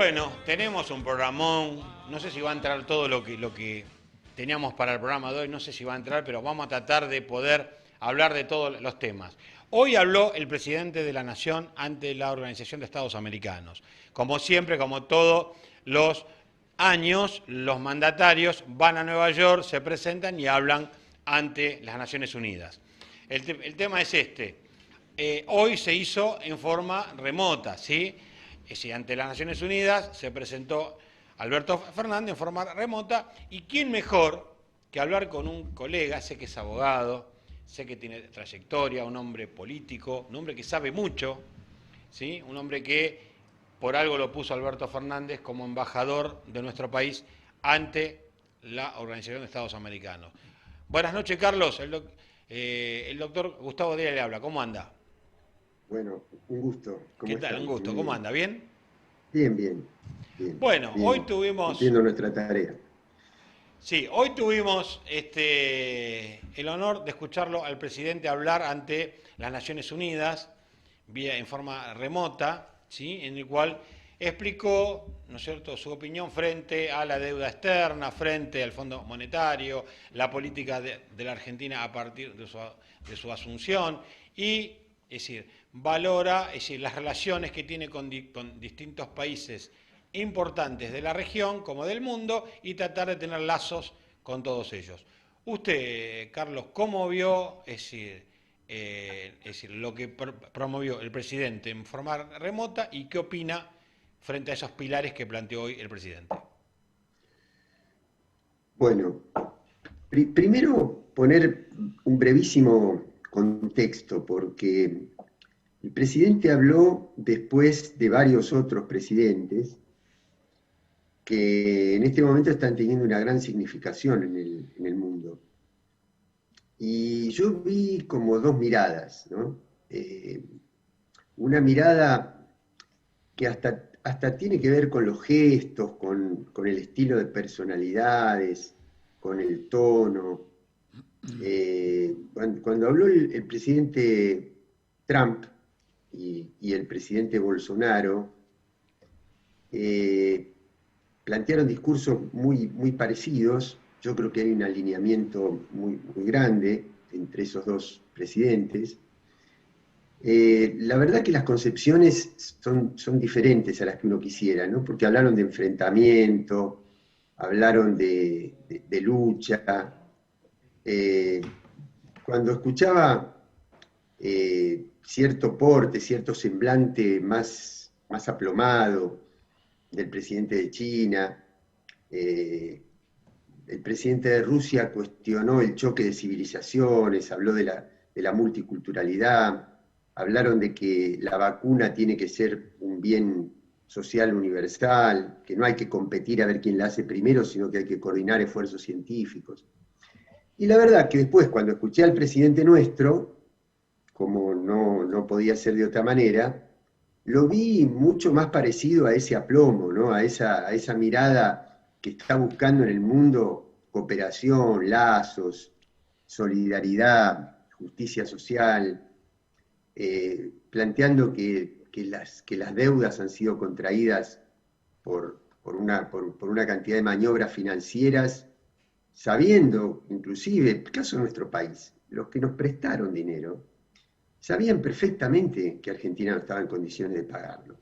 Bueno, tenemos un programón, no sé si va a entrar todo lo que teníamos para el programa de hoy, no sé si va a entrar, pero vamos a tratar de poder hablar de todos los temas. Hoy habló el presidente de la Nación ante la Organización de Estados Americanos. Como siempre, como todos los años, los mandatarios van a Nueva York, se presentan y hablan ante las Naciones Unidas. El tema es este. Hoy se hizo en forma remota, ¿sí? Es decir, ante las Naciones Unidas se presentó Alberto Fernández en forma remota, y quién mejor que hablar con un colega, sé que es abogado, sé que tiene trayectoria, un hombre político, un hombre que sabe mucho, ¿sí? Un hombre que por algo lo puso Alberto Fernández como embajador de nuestro país ante la Organización de Estados Americanos. Buenas noches, Carlos. El doctor Gustavo Díaz le habla. ¿Cómo anda? Bueno, un gusto. ¿Qué ¿Cómo tal? Un están? gusto. ¿Cómo anda? ¿Bien? Bien, bien, bien, Bueno, hoy bien. tuvimos, Cumpliendo nuestra tarea. sí, hoy tuvimos el honor de escucharlo al presidente hablar ante las Naciones Unidas en forma remota, ¿sí? En el cual explicó, ¿no es cierto?, su opinión frente a la deuda externa, frente al Fondo Monetario, la política de la Argentina a partir de su asunción y, es decir, valora, es decir, las relaciones que tiene con distintos países importantes de la región como del mundo y tratar de tener lazos con todos ellos. Usted, Carlos, ¿cómo vio, es decir, lo que promovió el presidente en forma remota y qué opina frente a esos pilares que planteó hoy el presidente? Bueno, primero poner un brevísimo contexto, porque el presidente habló después de varios otros presidentes que en este momento están teniendo una gran significación en el mundo. Y yo vi como dos miradas, ¿no? Una mirada que hasta tiene que ver con los gestos, con el estilo de personalidades, con el tono. Cuando habló el presidente Trump y el presidente Bolsonaro, eh, plantearon discursos muy parecidos. Yo creo que hay un alineamiento muy grande entre esos dos presidentes. La verdad que las concepciones son diferentes a las que uno quisiera, ¿no? Porque hablaron de enfrentamiento, hablaron de lucha. Eh, Cuando escuchaba cierto porte, cierto semblante más aplomado del presidente de China, eh, el presidente de Rusia cuestionó el choque de civilizaciones, habló de la multiculturalidad, hablaron de que la vacuna tiene que ser un bien social universal, que no hay que competir a ver quién la hace primero, sino que hay que coordinar esfuerzos científicos. Y la verdad que después, cuando escuché al presidente nuestro, como no podía ser de otra manera, lo vi mucho más parecido a ese aplomo, ¿no? A esa mirada que está buscando en el mundo cooperación, lazos, solidaridad, justicia social, planteando que las deudas han sido contraídas por una cantidad de maniobras financieras, sabiendo, inclusive, el caso de nuestro país, los que nos prestaron dinero, sabían perfectamente que Argentina no estaba en condiciones de pagarlo.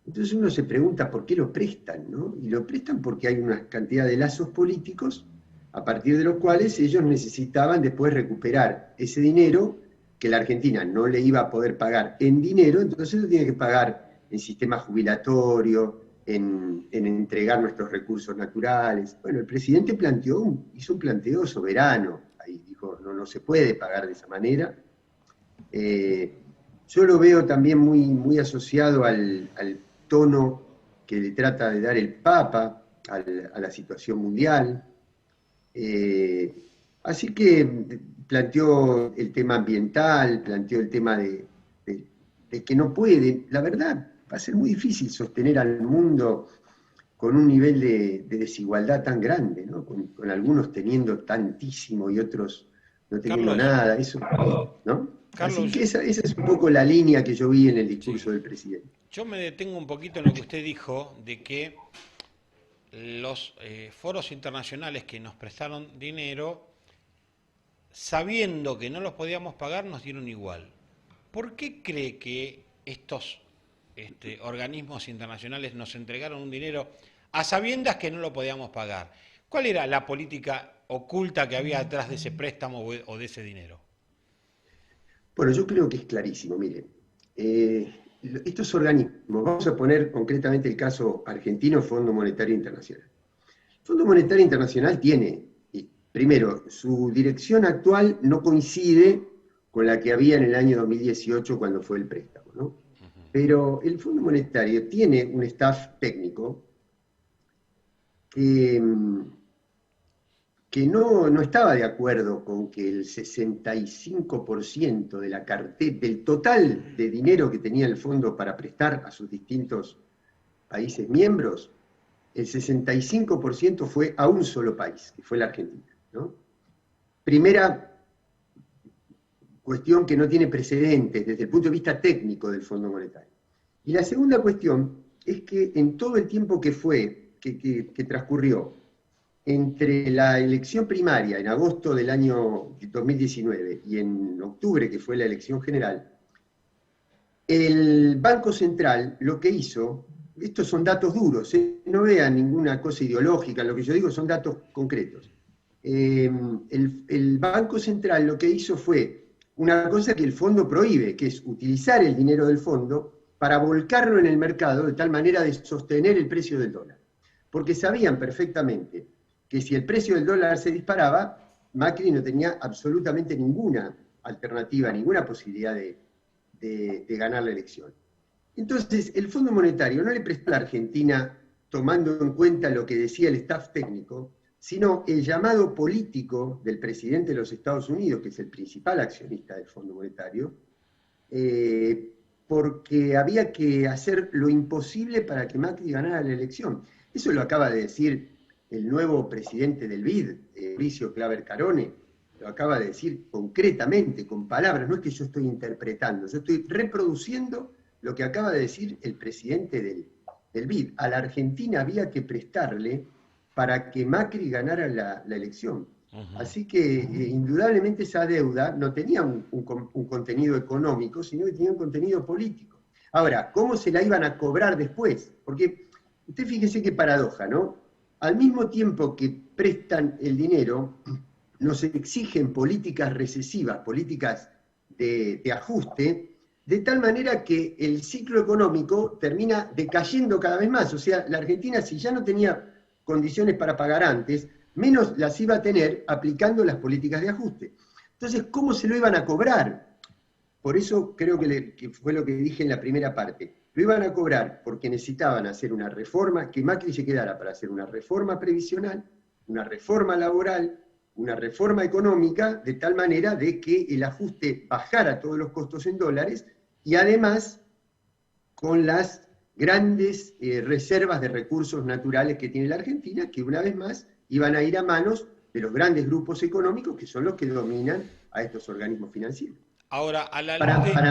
Entonces uno se pregunta por qué lo prestan, ¿no? Y lo prestan porque hay una cantidad de lazos políticos a partir de los cuales ellos necesitaban después recuperar ese dinero que la Argentina no le iba a poder pagar en dinero, entonces lo tiene que pagar en sistema jubilatorio, en entregar nuestros recursos naturales. Bueno, el presidente hizo un planteo soberano, ahí dijo, no se puede pagar de esa manera. Eh, yo lo veo también muy asociado al tono que le trata de dar el Papa a la situación mundial. Eh, Así que planteó el tema ambiental, planteó el tema de que no puede. La verdad, va a ser muy difícil sostener al mundo con un nivel de desigualdad tan grande, ¿no? Con algunos teniendo tantísimo y otros no teniendo Carlos, nada, eso, ¿no? Así Carlos, que esa es un poco la línea que yo vi en el sí, discurso del presidente. yo me detengo un poquito en lo que usted dijo de que los foros internacionales que nos prestaron dinero, sabiendo que no los podíamos pagar, nos dieron igual. ¿Por qué cree que estos organismos internacionales nos entregaron un dinero a sabiendas que no lo podíamos pagar? ¿Cuál era la política oculta que había detrás de ese préstamo o de ese dinero? Bueno, yo creo que es clarísimo, mire, estos organismos, vamos a poner concretamente el caso argentino, Fondo Monetario Internacional. El Fondo Monetario Internacional tiene, primero, su dirección actual no coincide con la que había en el año 2018 cuando fue el préstamo, ¿no? Pero el Fondo Monetario tiene un staff técnico que, que no estaba de acuerdo con que el 65% de la cartera, del total de dinero que tenía el fondo para prestar a sus distintos países miembros, el 65% fue a un solo país, que fue la Argentina, ¿no? Primera cuestión que no tiene precedentes desde el punto de vista técnico del Fondo Monetario. Y la segunda cuestión es que en todo el tiempo que transcurrió entre la elección primaria en agosto del año 2019 y en octubre, que fue la elección general, el Banco Central lo que hizo, estos son datos duros, no vean ninguna cosa ideológica, lo que yo digo son datos concretos. El Banco Central lo que hizo fue una cosa que el fondo prohíbe, que es utilizar el dinero del fondo para volcarlo en el mercado de tal manera de sostener el precio del dólar. Porque sabían perfectamente que si el precio del dólar se disparaba, Macri no tenía absolutamente ninguna alternativa, ninguna posibilidad de ganar la elección. Entonces, el Fondo Monetario no le prestó a la Argentina tomando en cuenta lo que decía el staff técnico, sino el llamado político del presidente de los Estados Unidos, que es el principal accionista del Fondo Monetario, porque había que hacer lo imposible para que Macri ganara la elección. Eso lo acaba de decir el nuevo presidente del BID, Mauricio Claver Carone, lo acaba de decir concretamente, con palabras, no es que yo estoy interpretando, yo estoy reproduciendo lo que acaba de decir el presidente del BID. A la Argentina había que prestarle para que Macri ganara la elección. Así que indudablemente esa deuda no tenía un contenido económico, sino que tenía un contenido político. Ahora, ¿cómo se la iban a cobrar después? Porque usted fíjese qué paradoja, ¿no? Al mismo tiempo que prestan el dinero, nos exigen políticas recesivas, políticas de ajuste, de tal manera que el ciclo económico termina decayendo cada vez más. O sea, la Argentina, si ya no tenía condiciones para pagar antes, menos las iba a tener aplicando las políticas de ajuste. Entonces, ¿cómo se lo iban a cobrar? Por eso creo que fue lo que dije en la primera parte. Lo iban a cobrar porque necesitaban hacer una reforma, que Macri se quedara para hacer una reforma previsional, una reforma laboral, una reforma económica, de tal manera de que el ajuste bajara todos los costos en dólares y además con las grandes reservas de recursos naturales que tiene la Argentina, que una vez más iban a ir a manos de los grandes grupos económicos que son los que dominan a estos organismos financieros. Ahora, a la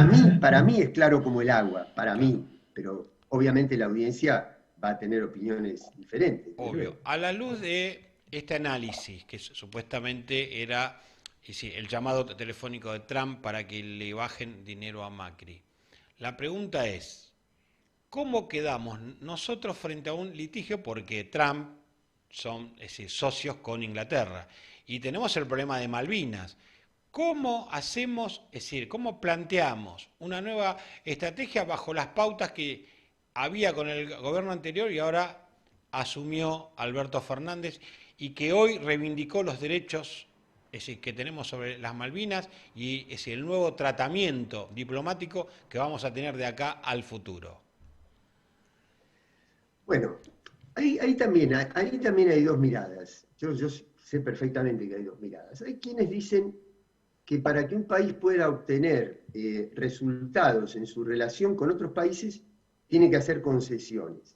luz de... Para mí es claro como el agua, para Claro, mí, pero obviamente la audiencia va a tener opiniones diferentes. obvio. A la luz de este análisis, que supuestamente era el llamado telefónico de Trump para que le bajen dinero a Macri, la pregunta es, ¿cómo quedamos nosotros frente a un litigio? Porque Trump son socios con Inglaterra y tenemos el problema de Malvinas. ¿Cómo hacemos, es decir, cómo planteamos una nueva estrategia bajo las pautas que había con el gobierno anterior y ahora asumió Alberto Fernández y que hoy reivindicó los derechos, es decir, que tenemos sobre las Malvinas y es decir, el nuevo tratamiento diplomático que vamos a tener de acá al futuro? Bueno, ahí también hay dos miradas. Yo sé perfectamente que hay dos miradas. Hay quienes dicen que para que un país pueda obtener resultados en su relación con otros países, tiene que hacer concesiones,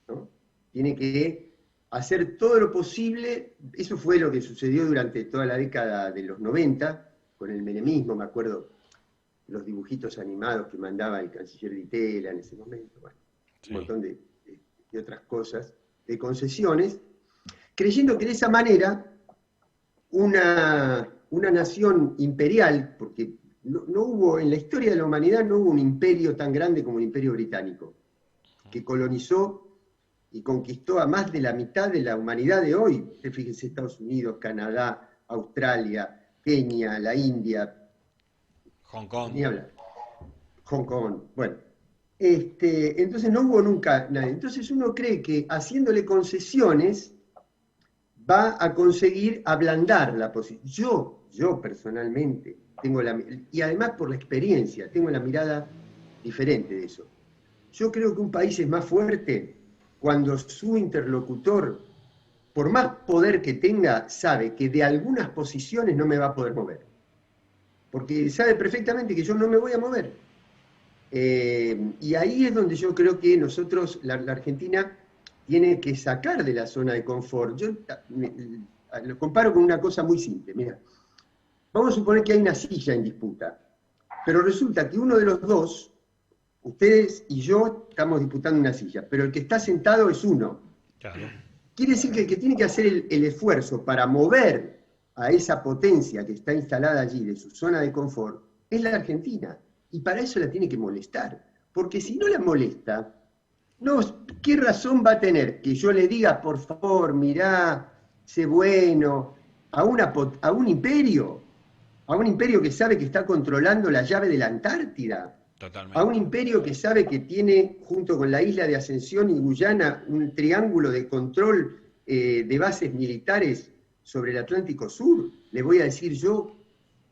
¿no? Tiene que hacer todo lo posible. Eso fue lo que sucedió durante toda la década de los 90, con el menemismo, me acuerdo. los dibujitos animados que mandaba el canciller Di Tella en ese momento, bueno, un montón de otras cosas, de concesiones, creyendo que de esa manera una nación imperial, porque no hubo, en la historia de la humanidad no hubo un imperio tan grande como el Imperio Británico, que colonizó y conquistó a más de la mitad de la humanidad de hoy. Fíjense, Estados Unidos, Canadá, Australia, Kenia, la India, Hong Kong. ni hablar. Hong Kong, bueno. Entonces no hubo nunca nadie. Entonces uno cree que haciéndole concesiones va a conseguir ablandar la posición. Yo personalmente tengo y además por la experiencia, tengo la mirada diferente de eso. Yo creo que un país es más fuerte cuando su interlocutor, por más poder que tenga, sabe que de algunas posiciones no me va a poder mover. Porque sabe perfectamente que yo no me voy a mover. Y ahí es donde yo creo que nosotros, la Argentina, tiene que sacar de la zona de confort. Yo lo comparo con una cosa muy simple. Mira, vamos a suponer que hay una silla en disputa, pero resulta que uno de los dos, ustedes y yo, estamos disputando una silla, pero el que está sentado es uno. Claro. Quiere decir que el que tiene que hacer el esfuerzo para mover a esa potencia que está instalada allí de su zona de confort es la Argentina. Y para eso la tiene que molestar. Porque si no la molesta, no, ¿qué razón va a tener que yo le diga, por favor, mirá, sé bueno, a un imperio que sabe que está controlando la llave de la Antártida? Totalmente. A un imperio que sabe que tiene, junto con la isla de Ascensión y Guyana, un triángulo de control de bases militares sobre el Atlántico Sur. Le voy a decir yo,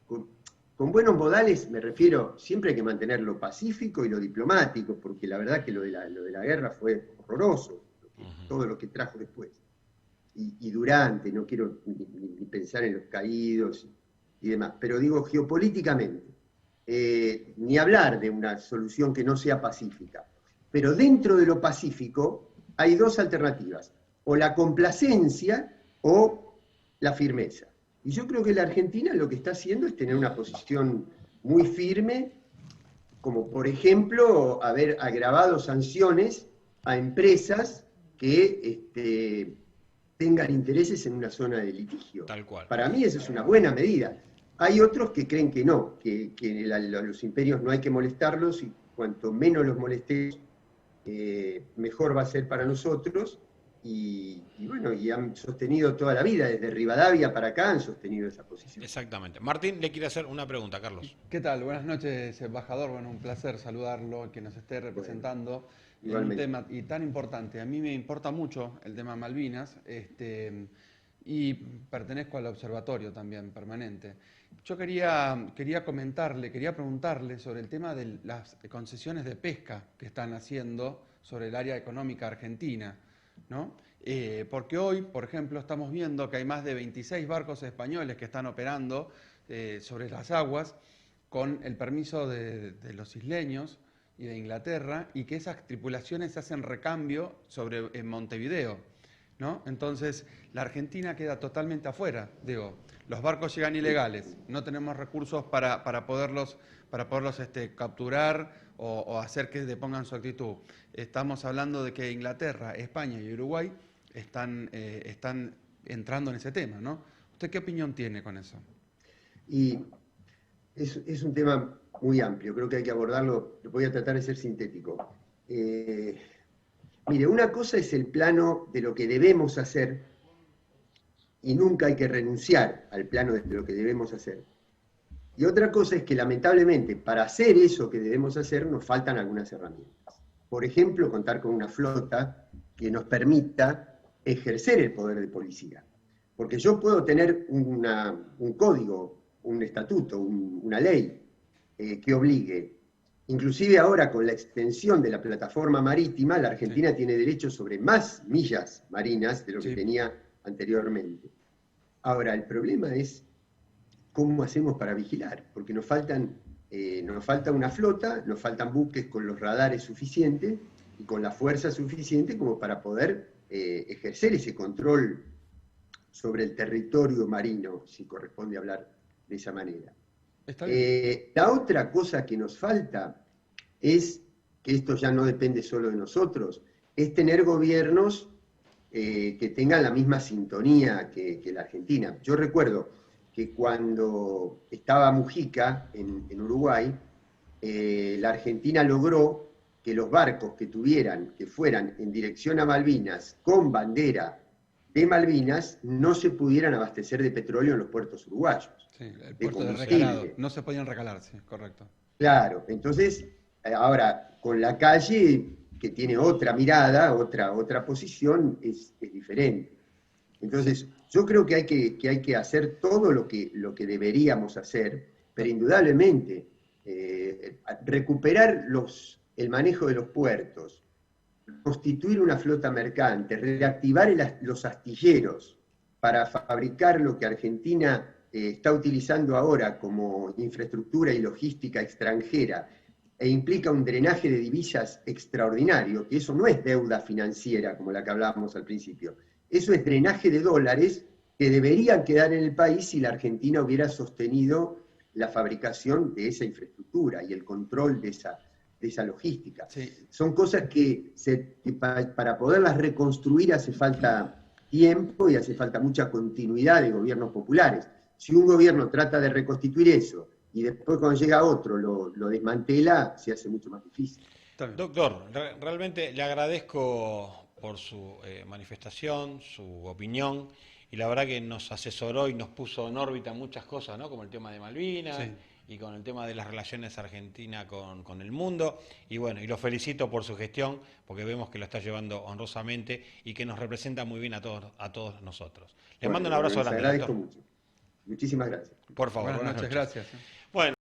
con buenos modales, me refiero, siempre hay que mantener lo pacífico y lo diplomático, porque la verdad que lo de la guerra fue horroroso, todo lo que trajo después. Y durante, no quiero ni pensar en los caídos y demás, pero digo geopolíticamente. Ni hablar de una solución que no sea pacífica. Pero dentro de lo pacífico hay dos alternativas, o la complacencia o la firmeza. Y yo creo que la Argentina lo que está haciendo es tener una posición muy firme, como por ejemplo haber agravado sanciones a empresas que tengan intereses en una zona de litigio. Tal cual. Para mí esa es una buena medida. Hay otros que creen que no, que los imperios no hay que molestarlos y cuanto menos los molestemos, mejor va a ser para nosotros. Y bueno, y han sostenido toda la vida, desde Rivadavia para acá han sostenido esa posición. Exactamente. Martín le quiere hacer una pregunta, Carlos. ¿Qué tal? Buenas noches, embajador. Bueno, un placer saludarlo, que nos esté representando en un tema y tan importante. A mí me importa mucho el tema Malvinas, y pertenezco al observatorio también permanente. Yo quería preguntarle sobre el tema de las concesiones de pesca que están haciendo sobre el área económica argentina, ¿no? Porque hoy, por ejemplo, estamos viendo que hay más de 26 barcos españoles que están operando sobre las aguas con el permiso de los isleños y de Inglaterra, y que esas tripulaciones hacen recambio en Montevideo, ¿no? Entonces, la Argentina queda totalmente afuera. Digo, los barcos llegan ilegales, no tenemos recursos para poderlos capturar o hacer que depongan su actitud. Estamos hablando de que Inglaterra, España y Uruguay están entrando en ese tema, ¿no? ¿Usted qué opinión tiene con eso? Y es un tema muy amplio, creo que hay que abordarlo, voy a tratar de ser sintético. Mire, una cosa es el plano de lo que debemos hacer, y nunca hay que renunciar al plano de lo que debemos hacer. Y otra cosa es que lamentablemente para hacer eso que debemos hacer nos faltan algunas herramientas. Por ejemplo, contar con una flota que nos permita ejercer el poder de policía. Porque yo puedo tener un código, un estatuto, una ley que obligue. Inclusive ahora con la extensión de la plataforma marítima, la Argentina tiene derecho sobre más millas marinas de lo que tenía anteriormente. Ahora, el problema es cómo hacemos para vigilar, porque nos falta una flota, nos faltan buques con los radares suficientes y con la fuerza suficiente como para poder ejercer ese control sobre el territorio marino, si corresponde hablar de esa manera. Está bien. La otra cosa que nos falta es, que esto ya no depende solo de nosotros, es tener gobiernos que tengan la misma sintonía que la Argentina. Yo recuerdo que cuando estaba Mujica en Uruguay, la Argentina logró que los barcos que fueran en dirección a Malvinas con bandera de Malvinas, no se pudieran abastecer de petróleo en los puertos uruguayos. Sí, el De puerto de combustible. recalado. No se podían recalar, sí, correcto. Claro, entonces, ahora, con la calle, que tiene otra mirada, otra posición, es diferente. Entonces, yo creo que hay que hacer todo lo que deberíamos hacer, pero indudablemente, recuperar el manejo de los puertos, constituir una flota mercante, reactivar los astilleros para fabricar lo que Argentina está utilizando ahora como infraestructura y logística extranjera, e implica un drenaje de divisas extraordinario, que eso no es deuda financiera como la que hablábamos al principio, eso es drenaje de dólares que deberían quedar en el país si la Argentina hubiera sostenido la fabricación de esa infraestructura y el control de esa logística. Sí. Son cosas que para poderlas reconstruir hace falta tiempo y hace falta mucha continuidad de gobiernos populares. Si un gobierno trata de reconstituir eso y después cuando llega otro lo desmantela, se hace mucho más difícil. Doctor, realmente le agradezco por su manifestación, su opinión, y la verdad que nos asesoró y nos puso en órbita muchas cosas, ¿no? Como el tema de Malvinas, sí, y con el tema de las relaciones Argentina con el mundo, y bueno, y lo felicito por su gestión, porque vemos que lo está llevando honrosamente y que nos representa muy bien a todos nosotros. Le mando un abrazo grande, les agradezco mucho. Muchísimas gracias. Por favor, Buenas noches, gracias. Bueno.